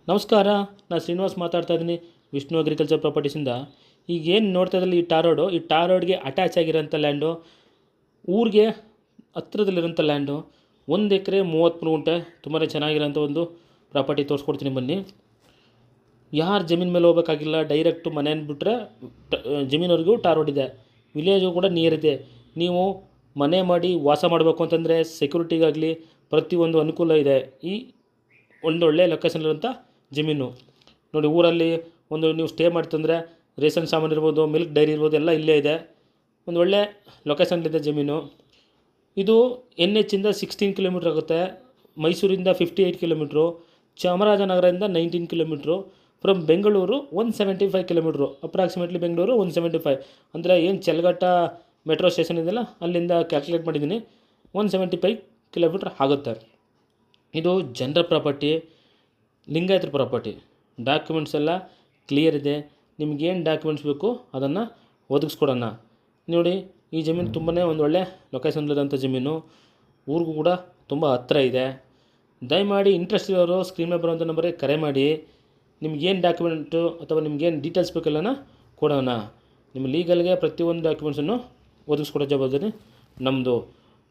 ನಮಸ್ಕಾರ. ನಾನು ಶ್ರೀನಿವಾಸ್ ಮಾತಾಡ್ತಾ ಇದ್ದೀನಿ ವಿಷ್ಣು ಅಗ್ರಿಕಲ್ಚರ್ ಪ್ರಾಪರ್ಟೀಸಿಂದ. ಈಗ ಏನು ನೋಡ್ತಾ ಇದ್ದಲ್ಲಿ ಈ ಟಾರ್ ರೋಡ್ಗೆ ಅಟ್ಯಾಚ್ ಆಗಿರೋಂಥ ಲ್ಯಾಂಡು, ಊರಿಗೆ ಹತ್ರದಲ್ಲಿರೋಂಥ ಲ್ಯಾಂಡು, 1 ಎಕರೆ 33 ಗುಂಟೆ. ತುಂಬಾ ಚೆನ್ನಾಗಿರೋಂಥ ಒಂದು ಪ್ರಾಪರ್ಟಿ ತೋರಿಸ್ಕೊಡ್ತೀನಿ ಬನ್ನಿ. ಯಾರು ಜಮೀನು ಮೇಲೆ ಹೋಗ್ಬೇಕಾಗಿಲ್ಲ, ಡೈರೆಕ್ಟು ಮನೆ ಅಂದ್ಬಿಟ್ರೆ ಜಮೀನವರೆಗೂ ಟಾರ್ ರೋಡ್ ಇದೆ. ವಿಲೇಜು ಕೂಡ ನಿಯರ್ ಇದೆ. ನೀವು ಮನೆ ಮಾಡಿ ವಾಸ ಮಾಡಬೇಕು ಅಂತಂದರೆ ಸೆಕ್ಯೂರಿಟಿಗಾಗಲಿ ಪ್ರತಿಯೊಂದು ಅನುಕೂಲ ಇದೆ. ಈ ಒಂದೊಳ್ಳೆ ಲೊಕೇಶನ್ಲಿರೋಂಥ ಜಮೀನು ನೋಡಿ. ಊರಲ್ಲಿ ನೀವು ಸ್ಟೇ ಮಾಡ್ತಂದರೆ ರೇಷನ್ ಸಾಮಾನು ಇರ್ಬೋದು, ಮಿಲ್ಕ್ ಡೈರಿ ಇರ್ಬೋದು, ಎಲ್ಲ ಇಲ್ಲೇ ಇದೆ. ಒಂದು ಒಳ್ಳೆ ಲೊಕೇಶನ್ಲಿದೆ ಜಮೀನು. ಇದು NH ಇಂದ 16 ಕಿಲೋಮೀಟ್ರ್ ಆಗುತ್ತೆ. ಮೈಸೂರಿಂದ 58 ಕಿಲೋಮೀಟ್ರು, ಚಾಮರಾಜನಗರದಿಂದ 19 kilometre, from Bengaluru 175 kilometre, approximately Bengaluru 175 ಅಂದರೆ ಏನು ಚೆಲ್ಗಟ್ಟ ಮೆಟ್ರೋ ಸ್ಟೇಷನ್ ಇದೆಯಲ್ಲ ಅಲ್ಲಿಂದ ಕ್ಯಾಲ್ಕುಲೇಟ್ ಮಾಡಿದ್ದೀನಿ, 175 ಕಿಲೋಮೀಟ್ರ್ ಆಗುತ್ತೆ. ಇದು ಜನರ ಪ್ರಾಪರ್ಟಿ, ಲಿಂಗಾಯತರ ಪ್ರಾಪರ್ಟಿ. ಡಾಕ್ಯುಮೆಂಟ್ಸ್ ಎಲ್ಲ ಕ್ಲಿಯರ್ ಇದೆ. ನಿಮಗೇನು ಡಾಕ್ಯುಮೆಂಟ್ಸ್ ಬೇಕು ಅದನ್ನು ಒದಗಿಸ್ಕೊಡೋಣ. ನೋಡಿ, ಈ ಜಮೀನು ತುಂಬಾ ಒಂದೊಳ್ಳೆ ಲೊಕೇಶನ್ಲಿರೋಂಥ ಜಮೀನು, ಊರಿಗೂ ಕೂಡ ತುಂಬ ಹತ್ತಿರ ಇದೆ. ದಯಮಾಡಿ ಇಂಟ್ರೆಸ್ಟ್ ಇರೋರು ಸ್ಕ್ರೀನ್ ಮೇಲೆ ಬರೋಂಥ ನಂಬರಿಗೆ ಕರೆ ಮಾಡಿ. ನಿಮ್ಗೇನು ಡಾಕ್ಯುಮೆಂಟು ಅಥವಾ ನಿಮ್ಗೇನು ಡೀಟೇಲ್ಸ್ ಬೇಕೆಲ್ಲನ ಕೊಡೋಣ. ನಿಮ್ಮ ಲೀಗಲ್ಗೆ ಪ್ರತಿಯೊಂದು ಡಾಕ್ಯುಮೆಂಟ್ಸನ್ನು ಒದಗಿಸ್ಕೊಡೋ ಜವಾಬ್ದಾರಿ ನಮ್ಮದು.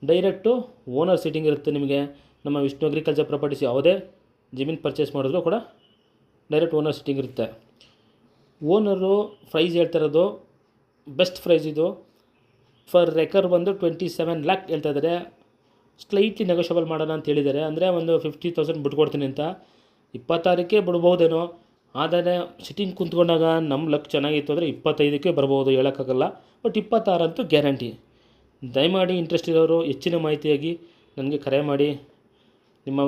ಡೈರೆಕ್ಟು ಓನರ್ ಸೀಟಿಂಗ್ ಇರುತ್ತೆ ನಿಮಗೆ. ನಮ್ಮ ವಿಷ್ಣು ಅಗ್ರಿಕಲ್ಚರ್ ಪ್ರಾಪರ್ಟೀಸ್ ಯಾವುದೇ ಜಮೀನು ಪರ್ಚೇಸ್ ಮಾಡಿದ್ರು ಕೂಡ ಡೈರೆಕ್ಟ್ ಓನರ್ ಸೀಟಿಂಗ್ ಇರುತ್ತೆ. ಓನರು ಪ್ರೈಸ್ ಹೇಳ್ತಾ ಇರೋದು ಬೆಸ್ಟ್ ಪ್ರೈಸ್. ಇದು ಫರ್ ಎಕರ್ ಬಂದು 27 lakh ಹೇಳ್ತಾ ಇದ್ದಾರೆ. ಸ್ಲೈಟ್ಲಿ ನೆಗೋಷಿಯಬಲ್ ಮಾಡೋಣ ಅಂತ ಹೇಳಿದ್ದಾರೆ. ಅಂದರೆ ಒಂದು 50,000 ಬಿಟ್ಕೊಡ್ತೀನಿ ಅಂತ. 26ಕ್ಕೆ ಬಿಡ್ಬೋದೇನೋ, ಆದರೆ ಸಿಟ್ಟಿಂಗ್ ಕುಂತ್ಕೊಂಡಾಗ ನಮ್ಮ ಲಕ್ ಚೆನ್ನಾಗಿತ್ತು ಅಂದರೆ 25ಕ್ಕೆ ಬರ್ಬೋದು, ಹೇಳೋಕ್ಕಾಗಲ್ಲ. ಬಟ್ 26 ಅಂತೂ ಗ್ಯಾರಂಟಿ. ದಯಮಾಡಿ ಇಂಟ್ರೆಸ್ಟ್ ಇರೋರು ಹೆಚ್ಚಿನ ಮಾಹಿತಿಯಾಗಿ ನನಗೆ ಕರೆ ಮಾಡಿ. ನಿಮ್ಮ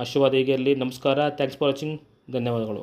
ಆಶೀರ್ವಾದ ಹೀಗೆ ಇರಲಿ. ನಮಸ್ಕಾರ. Thanks for watching. ಧನ್ಯವಾದಗಳು.